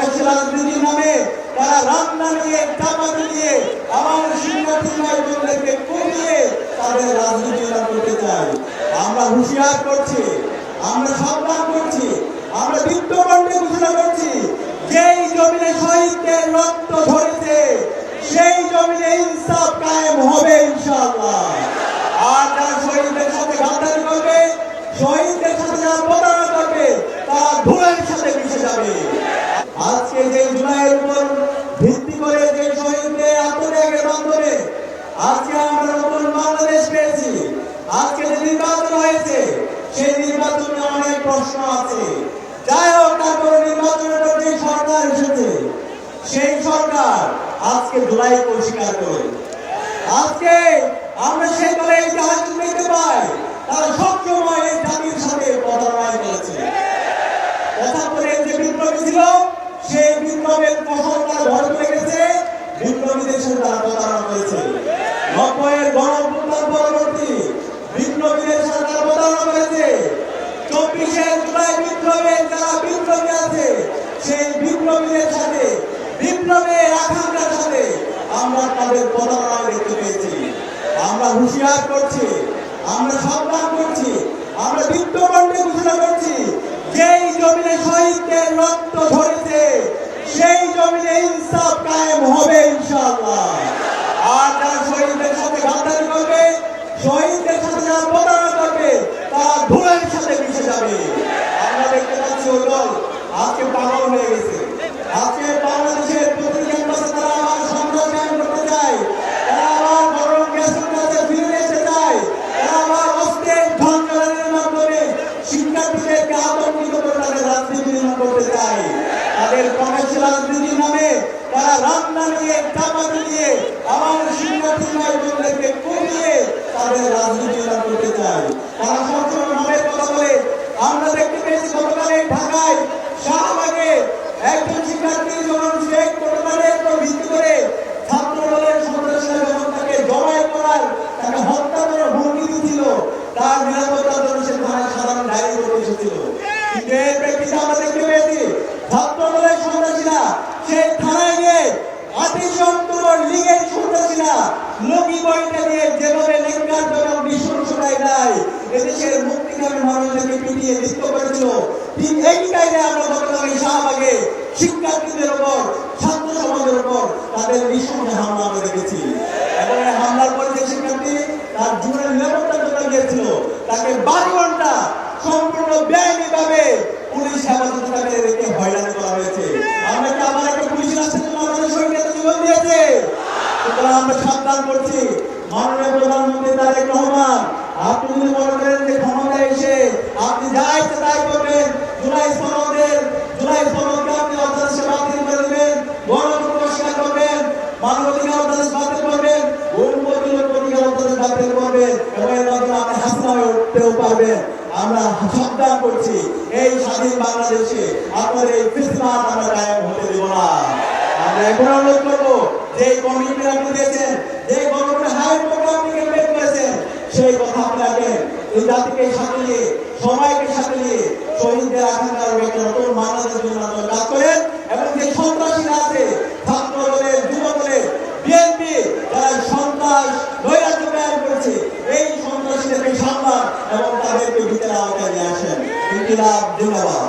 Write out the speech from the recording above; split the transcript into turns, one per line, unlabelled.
Commercial রাজনীতির নামে তারা রান্না নিয়ে চাপাতি দিয়ে আমার শিক্ষার্থী ভাই বোনদেরকে কমিয়ে তাদের রাজনীতি করতে চায়। আমরা হুঁশিয়ার করছি, আমরা সাবধান করছি, আমরা বিত্তবন্ধে ঘোষণা করছি, যেই জমিনে শহীদদের রক্ত ঝরেছে সেই জমিনে ইনসাফ কায়েম হবে ইনশাআল্লাহ। আর যারা শহীদদের সাথে গাদ্দারি করবে, শহীদদের সাথে যারা প্রতারণা করবে, তারা ধুলার সাথে মিশে যাবে। আজকে যে জুলাইয়ের উপর ভিত্তি করে যে শহীদদের আত্মত্যাগের মাধ্যমে আজকে আমরা নতুন বাংলাদেশ পেয়েছি, আজকে যে নির্বাচন হয়েছে সেই নির্বাচনে অনেক প্রশ্ন আছে। যাই হোক, তারপর নির্বাচনের পর যে সরকার এসেছে সেই সরকার আজকে জুলাইকে অস্বীকার করে। আজকে আমরা সেই দলে ইতিহাস দেখতে পাই, তারা সবসময় এই জাতির সাথে প্রতারণা করেছে। ৭৫ যে বিপ্লবী ছিল সেই বিপ্লবের ফসল তারা ঘরে তুলে গেছে, বিপ্লবীদের সাথে তারা প্রতারণা করেছে। ৯০-এর গণঅভ্যুত্থান পরবর্তী বিপ্লবীদের সাথে তারা প্রতারণা করেছে। ২৪শে জুলাই বিপ্লবের যারা বিপ্লবী আছে সেই বিপ্লবীদের সাথে, বিপ্লবের আকাঙ্ক্ষার সাথে আমরা তাদের প্রতারণা দেখতে পেয়েছি। আমরা হুঁশিয়ার করছি, আমরা সাবধান করছি, আমরা বিত্তবন্ধে ঘোষণা করছি, যেই জমিনে শহীদদের রক্ত ঝরেছে সেই জমিনে ইনসাফ কায়েম হবে ইনশাআল্লাহ। আর যারা শহীদদের সাথে গাদ্দারি করবে, শহীদদের সাথে যারা প্রতারণা করবে, তারা ধুলার সাথে মিশে যাবে। আমরা দেখতে পাচ্ছি ওই দল আজকে পাগল হয়ে গেছে। আজকে বাংলাদেশের প্রতি ক্যাম্পাসে তারা আবার সন্ত্রাস কায়েম করতে চায়, তারা আবার গরম গ্যাসের কাছে ফিরে যেতে চায়, তারা আবার অস্ত্রের ঝঞ্ঝানের মাধ্যমে শিক্ষার্থীদেরকে আতঙ্কিত করে তাদের রাজনীতি করতে চায়। তাদের কমার্শিয়াল রাজনীতির নামে তারা রান্না নিয়ে চাপাতি দিয়ে আমার শিক্ষার্থী ভাই বোনদেরকে কমিয়ে তাদের রাজনীতি করতে চায়। তারা সবসময় নামের কথা বলে। আমরা দেখতে পেয়েছি গতকালে ঢাকায় শাহবাগে একজন শিক্ষার্থী যখন ফেক প্রোটোকলের উপর ভিত্তি করে ছাত্র দলের সদস্যরা যখন তাকে জড়াই করার, তাকে হত্যা করার হুমকি দিয়েছিল, তার নিরাপত্তার জন্য সে থানায় সাধারণ ডায়েরি করতে এসেছিল। কিন্তু এর প্রেক্ষিতে আমরা দেখতে পেয়েছি ছাত্র দলের সন্ত্রাসীরা সেই থানায় গিয়ে ২৮ অক্টোবর লীগের সন্ত্রাসীরা লগি বইটা দিয়ে যেভাবে নির্যাতন নৃশংসতায় দেয় এদেশের মুক্তিকামী মানুষদেরকে পিটিয়ে নৃত্য করেছিল, ঠিক এই কায়দায় আমরা গতকাল শাহবাগে শিক্ষার্থীদের উপর, ছাত্র সমাজের উপর তাদের নৃশংস হামলা আমরা দেখেছি। এবং এই হামলার পরে যে শিক্ষার্থী তার জীবনের নিরাপত্তার জন্য গিয়েছিল, তাকে ১২ ঘন্টা সম্পূর্ণ বেআইনিভাবে পুলিশ হেফাজতে তাকে রেখে হয়রানি করা হয়েছে। আমরা কি আবার একটা পুলিশ রাষ্ট্রের জন্য আমাদের শরীরে জীবন দিয়েছে? সুতরাং আমরা সাবধান করছি, মাননীয় প্রধানমন্ত্রী তারেক রহমান, আপনি যদি মনে করেন যে ক্ষমতায় এসে আপনি যা ইচ্ছে তাই করবেন, জুলাই সনদকে আপনি অধ্যাদেশে বাতিল করে দেবেন, গণতন্ত্র অস্বীকার করবেন, মানবাধিকার অধ্যাদেশ বাতিল করবেন, অধিকার অধ্যাদেশ বাতিল করবেন এবং এর মাধ্যমে আপনি হাসিনা হয়ে উঠতেও পারবেন। আমরা সাবধান করছি, এই স্বাধীন বাংলাদেশে আপনার এই ফিতনাত আমরা কায়েম হতে দেব না। আমরা এখন অনুরোধ করবো, যে কমিটি আপনি দিয়েছেন, যে গণতন্ত্রের হাই প্রোগ্রাম আপনি বের করেছেন, সেই কথা আপনি রাখেন। এই জাতিকে সাথে নিয়ে, সবাইকে সাথে নিয়ে শহীদদের আকাঙ্ক্ষার একটা নতুন বাংলাদেশের জন্য আপনারা কাজ করেন। এবং যে সন্ত্রাসীরা আছে, ছাত্র দলের, যুব দলের, বিএনপি যারা সন্ত্রাস নৈরাজ্য কায়েম করছে, এই সন্ত্রাসীদেরকে সামলান এবং তাদেরকে বিচারের আওতায় নিয়ে আসেন। ইনকিলাব জিন্দাবাদ।